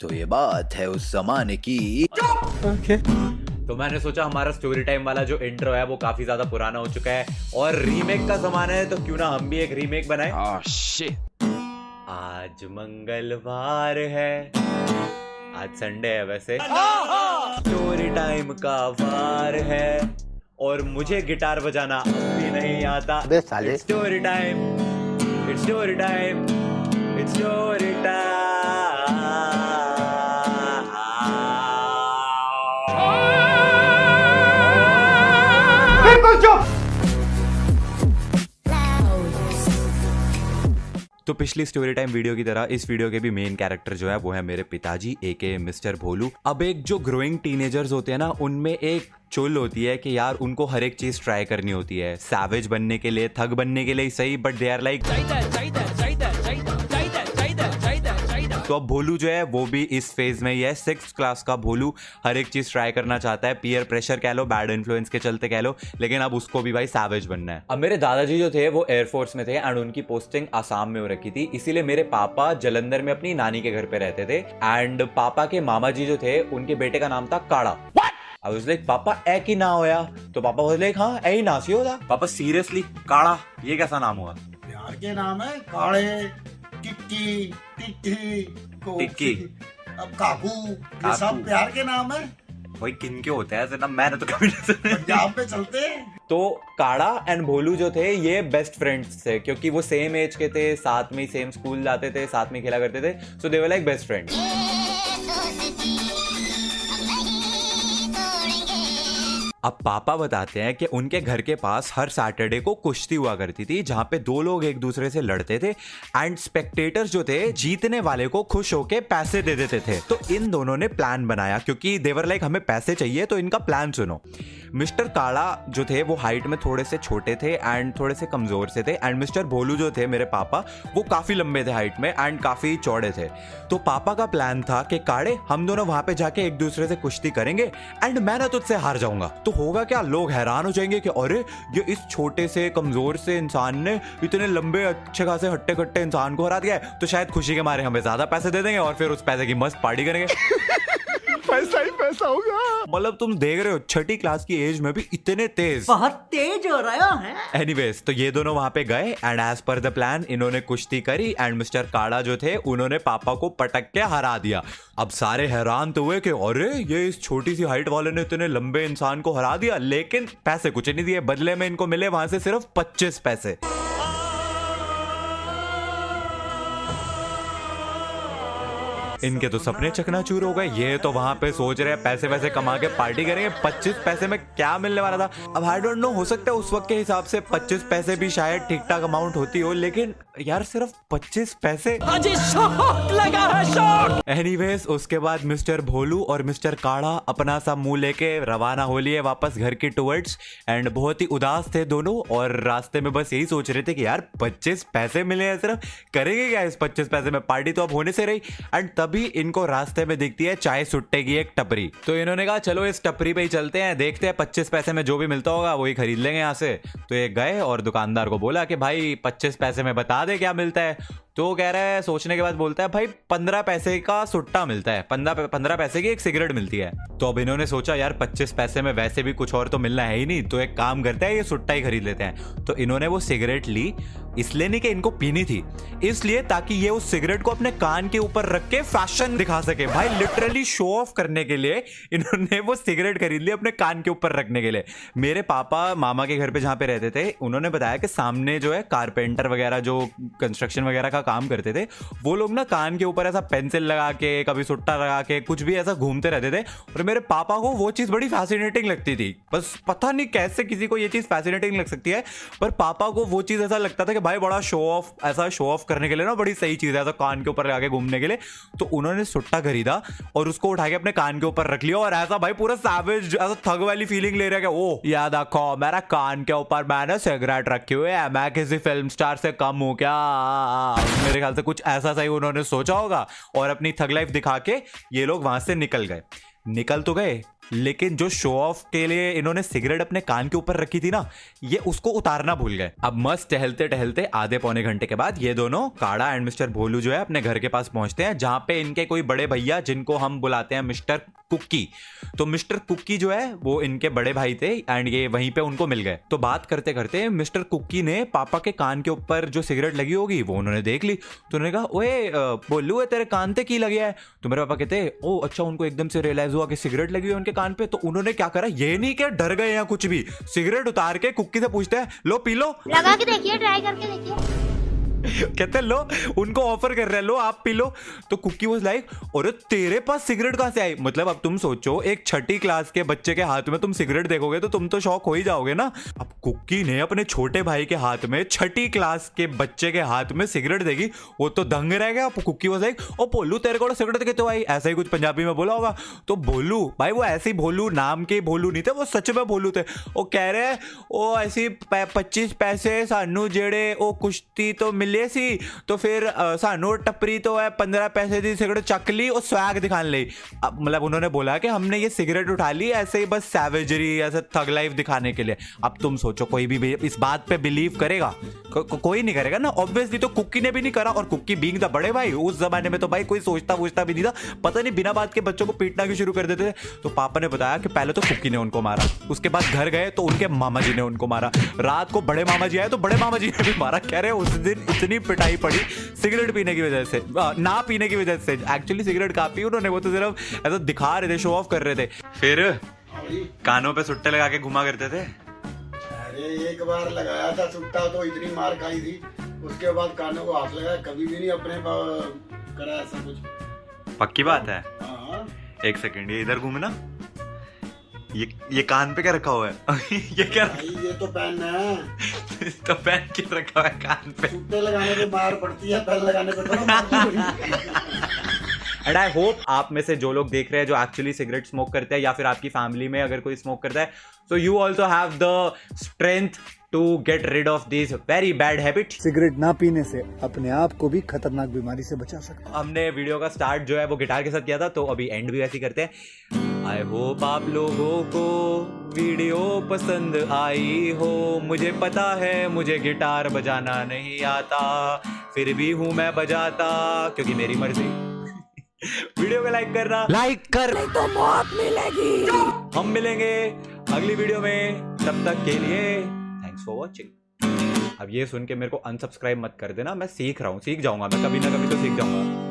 तो ये बात है उस जमाने की। ओके तो मैंने सोचा हमारा स्टोरी टाइम वाला जो इंट्रो है वो काफी ज्यादा पुराना हो चुका है और रीमेक का जमाना है, तो क्यों ना हम भी एक रीमेक बनाएं। आज मंगलवार है, आज संडे है वैसे, स्टोरी टाइम का वार है और मुझे गिटार बजाना अब भी नहीं आता। Story time, it's story time, it's story time. तो पिछली स्टोरी टाइम वीडियो की तरह इस वीडियो के भी मेन कैरेक्टर जो है वो है मेरे पिताजी एके मिस्टर भोलू। अब एक जो ग्रोइंग टीनेजर्स होते हैं ना, उनमें एक चुल होती है कि यार उनको हर एक चीज ट्राई करनी होती है, सैवेज बनने के लिए, थग बनने के लिए ही सही, बट दे आर लाइक। तो अब भोलू जो है वो भी इस फेज में ही है। 6th क्लास का भोलू हर एक चीज ट्राई करना चाहता है, पीयर प्रेशर कह लो, बैड इन्फ्लुएंस के चलते कह लो, लेकिन अब उसको भी भाई सैवेज बनना है। अब मेरे दादाजी जो थे वो एयरफोर्स में थे एंड उनकी पोस्टिंग आसाम में हो रखी थी, इसीलिए मेरे पापा जलंधर में अपनी नानी के घर पे रहते थे। एंड पापा के मामा जी जो थे उनके बेटे का नाम था काड़ा। I was like, पापा ए की ना होया? तो पापा was like, हाँ ए ही नासी होता। पापा सीरियसली काड़ा ये कैसा नाम हुआ? प्यार के नाम है काले, टिक्की, टिक्की, टिक्की, अब काकू, ये सब प्यार के नाम है। भाई किन के होते हैं ऐसे नाम? मैंने तो कभी नहीं सुने। पंजाब में चलते हैं। तो काड़ा एंड भोलू जो थे ये बेस्ट फ्रेंड्स थे, क्योंकि वो सेम एज के थे, साथ में सेम स्कूल जाते थे, साथ में खेला करते थे, सो दे वर लाइक बेस्ट फ्रेंड्स। अब पापा बताते हैं कि उनके घर के पास हर सैटरडे को कुश्ती हुआ करती थी, जहां पे दो लोग एक दूसरे से लड़ते थे एंड स्पेक्टेटर्स जो थे जीतने वाले को खुश होके पैसे दे देते थे। तो इन दोनों ने प्लान बनाया, क्योंकि देवर लाइक हमें पैसे चाहिए, तो इनका प्लान सुनो। मिस्टर काड़ा जो थे वो हाइट में थोड़े से छोटे थे एंड थोड़े से कमजोर से थे, एंड मिस्टर भोलू जो थे मेरे पापा वो काफी लंबे थे हाइट में एंड काफी चौड़े थे। तो पापा का प्लान था कि काड़े हम दोनों वहां पे जाके एक दूसरे से कुश्ती करेंगे एंड मैं ना तुझसे हार जाऊंगा। तो होगा क्या, लोग हैरान हो जाएंगे कि अरे ये इस छोटे से कमजोर से इंसान ने इतने लंबे अच्छे खासे हट्टे कट्टे इंसान को हरा दिया है, तो शायद खुशी के मारे हमें ज्यादा पैसे दे देंगे और फिर उस पैसे की मस्त पार्टी करेंगे। पैसा ही पैसा होगा। मतलब तुम देख रहे हो 6ठी क्लास की एज में भी इतने तेज, बहुत तेज हो रहा है। एनीवेज तो ये दोनों वहां पे गए and as per the plan इन्होंने कुश्ती करी एंड मिस्टर काड़ा जो थे उन्होंने पापा को पटक के हरा दिया। अब सारे हैरान तो हुए कि अरे ये इस छोटी सी हाइट वाले ने इतने लंबे इंसान को हरा दिया, लेकिन पैसे कुछ नहीं दिए, बदले में इनको मिले वहां से सिर्फ 25 पैसे। इनके तो सपने चकनाचूर हो गए। ये तो वहां पे सोच रहे हैं पैसे वैसे कमा के पार्टी करेंगे, 25 पैसे में क्या मिलने वाला था। अब आई डोंट नो, हो सकता है उस वक्त के हिसाब से 25 पैसे भी शायद ठीक ठाक अमाउंट होती हो, लेकिन यार सिर्फ 25 पैसे। शॉक लगा है, शॉक। एनीवेज उसके बाद मिस्टर भोलू और मिस्टर काड़ा अपना सा मुंह लेके रवाना हो लिए वापस घर की टुवर्ड्स एंड बहुत ही उदास थे दोनों, और रास्ते में बस यही सोच रहे थे कि यार 25 पैसे मिले हैं सिर्फ, करेंगे क्या इस 25 पैसे में? पार्टी तो अब होने से रही। एंड तभी इनको रास्ते में दिखती है चाय सुट्टे की एक टपरी। तो इन्होंने कहा चलो इस टपरी पे ही चलते हैं, देखते हैं 25 पैसे में जो भी मिलता होगा वही खरीद लेंगे यहाँ से। तो ये गए और दुकानदार को बोला कि भाई 25 पैसे में बता दे क्या मिलता है। तो वो कह रहा है, सोचने के बाद बोलता है भाई 15 पैसे का सुट्टा मिलता है, 15 पैसे की एक सिगरेट मिलती है। तो अब इन्होंने सोचा यार 25 पैसे में वैसे भी कुछ और तो मिलना है ही नहीं, तो एक काम करते हैं ये सुट्टा ही खरीद लेते हैं। तो इन्होंने वो सिगरेट ली, इसलिए नहीं कि इनको पीनी थी, इसलिए ताकि ये उस सिगरेट को अपने कान के ऊपर रख के फैशन दिखा सके। भाई लिटरली शो ऑफ करने के लिए इन्होंने वो सिगरेट खरीद ली अपने कान के ऊपर रखने के लिए। मेरे पापा मामा के घर पे जहाँ पे रहते थे, उन्होंने बताया कि सामने जो है कारपेंटर वगैरह जो कंस्ट्रक्शन वगैरह का काम करते थे, वो लोग ना कान के ऊपर ऐसा पेंसिल लगा के, कभी सुट्टा लगा के, कुछ भी ऐसा घूमते रहते थे, और मेरे पापा को वो चीज बड़ी फैसिनेटिंग लगती थी। बस पता नहीं कैसे किसी को ये चीज फैसिनेटिंग लग सकती है, पर पापा को वो चीज ऐसा लगता था कि भाई बड़ा शो ऑफ, ऐसा शो ऑफ करने के लिए ना बड़ी सही चीज है ऐसा कान के ऊपर लगा के घूमने के लिए। तो उन्होंने सुट्टा खरीदा और उसको उठा के अपने कान के ऊपर रख लिया, और ऐसा भाई पूरा सैवेज, ऐसा थग वाली फीलिंग ले रहा है कि ओ याद रखो मेरा कान के ऊपर मैंने सिगरेट रखी हुई है, मैं किसी फिल्म स्टार से कम हूं क्या? मेरे ख्याल से कुछ ऐसा सही उन्होंने सोचा होगा, और अपनी थग लाइफ दिखा के ये लोग वहां से निकल गए। निकल तो गए, लेकिन जो शो ऑफ के लिए इन्होंने सिगरेट अपने कान के ऊपर रखी थी ना, ये उसको उतारना भूल गए। अब मस्त टहलते टहलते आधे पौने घंटे के बाद ये दोनों काड़ा एंड मिस्टर भोलू जो है अपने घर के पास पहुंचते हैं, जहां पे इनके कोई बड़े भैया जिनको हम बुलाते हैं मिस्टर कुक्की। तो मिस्टर कुक्की जो है वो इनके बड़े भाई थे एंड ये वहीं पे उनको मिल गए। तो बात करते करते मिस्टर कुक्की ने पापा के कान के ऊपर जो सिगरेट लगी होगी वो उन्होंने देख ली। तो उन्होंने कहा, ओए बोलू है तेरे कान पे की लगी है? तो मेरे पापा कहते, ओ अच्छा, उनको एकदम से रियलाइज हुआ कि सिगरेट लगी हुई है उनके कान पे। तो उन्होंने क्या करा, ये नहीं कि डर गए या कुछ भी, सिगरेट उतार के कुक्की से पूछते हैं, लो पी लो, लगा के देखिए, ट्राई करके देखिए। कहते हैं लो, उनको ऑफर कर रहे हैं, लो आप पी लो। तो कुक्की वाज लाइक, अरे तेरे पास सिगरेट कहां से आई? मतलब अब तुम सोचो, एक 6ठी क्लास के बच्चे के हाथ में तुम सिगरेट देखोगे तो तुम तो शॉक हो ही जाओगे ना। अब कुक्की ने अपने छोटे भाई के हाथ में 6ठी क्लास के बच्चे के हाथ में सिगरेट देखी, वो तो दंग रह गया। कुक्की वाज लाइक, ओ भोलू तेरे को सिगरेट देखे तो आई, ऐसा ही कुछ पंजाबी में बोला होगा। तो भोलू भाई, वो ऐसे ही भोलू, नाम के भोलू नहीं थे, वो सच में भोलू थे। वो कह रहे, ओ ऐसी 25 पैसे सानू जेड़े ओ कुश्ती तो मिले सी, तो फिर सानू टपरी तो है 15 पैसे दी सिगरेट चक ली और स्वैग दिखाने ली। अब मतलब उन्होंने बोला कि हमने ये सिगरेट उठा ली ऐसे ही बस सैवेजरी, ऐसे थग लाइफ दिखाने के लिए। अब तुम सोचो, कोई भी इस बात पे बिलीव करेगा? कोई नहीं करेगा ना, ऑब्वियसली। तो कुक्की ने भी नहीं करा, और कुक्की बीइंग द बड़े भाई, उस जमाने में तो भाई कोई सोचता भी नहीं था, पता नहीं बिना बात के बच्चों को पीटना क्यों शुरू कर देते थे। तो पापा ने बताया कि पहले तो कुक्की ने उनको मारा, उसके बाद घर गए तो उनके मामा जी ने उनको मारा, रात को बड़े मामा जी आए तो बड़े मामा जी ने भी मारा। कह रहे उस दिन इतनी पिटाई पड़ी सिगरेट पीने की वजह से, ना पीने की वजह से। एक्चुअली सिगरेट कहाँ पी उन्होंने, वो तो सिर्फ ऐसा दिखा रहे थे, शो ऑफ कर रहे थे। फिर कानों पे सुट्टे लगा के घुमा करते थे। अरे एक बार लगाया था सुट्टा तो इतनी मार खाई थी, उसके बाद कानों को हाथ लगाया, कभी भी नहीं अपने करा ऐसा कुछ। पक्की बात है? हाँ। एक सेकंड, ये इधर घूमना, ये कान पे क्या रखा हुआ है? ये क्या ये तो पेन है। तो पेन क्यों रखा हुआ है कान पे? सुट्टे लगाने पे मार पड़ती है, पेन लगाने पे थोड़ा मार पड़ती। एंड आई होप आप में से जो लोग देख रहे हैं जो एक्चुअली सिगरेट स्मोक करते हैं, या फिर आपकी फैमिली में अगर कोई स्मोक करता है, so you also have the strength to get rid of this very bad habit. Cigarette ना पीने से अपने आप को भी खतरनाक बीमारी से बचा सकते हैं। हमने वीडियो का स्टार्ट जो है वो गिटार के साथ किया था, तो अभी एंड भी ऐसे ही करते हैं। आई होप आप लोगों को वीडियो पसंद आई हो। मुझे पता है मुझे गिटार बजाना नहीं आता, फिर भी हूं मैं बजाता क्योंकि मेरी मर्जी। वीडियो को लाइक करना, लाइक कर नहीं तो मौत मिलेगी। हम मिलेंगे अगली वीडियो में, तब तक के लिए थैंक्स फॉर वॉचिंग। अब ये सुन के मेरे को अनसब्सक्राइब मत कर देना, मैं सीख रहा हूँ, सीख जाऊंगा मैं, कभी ना कभी तो सीख जाऊंगा।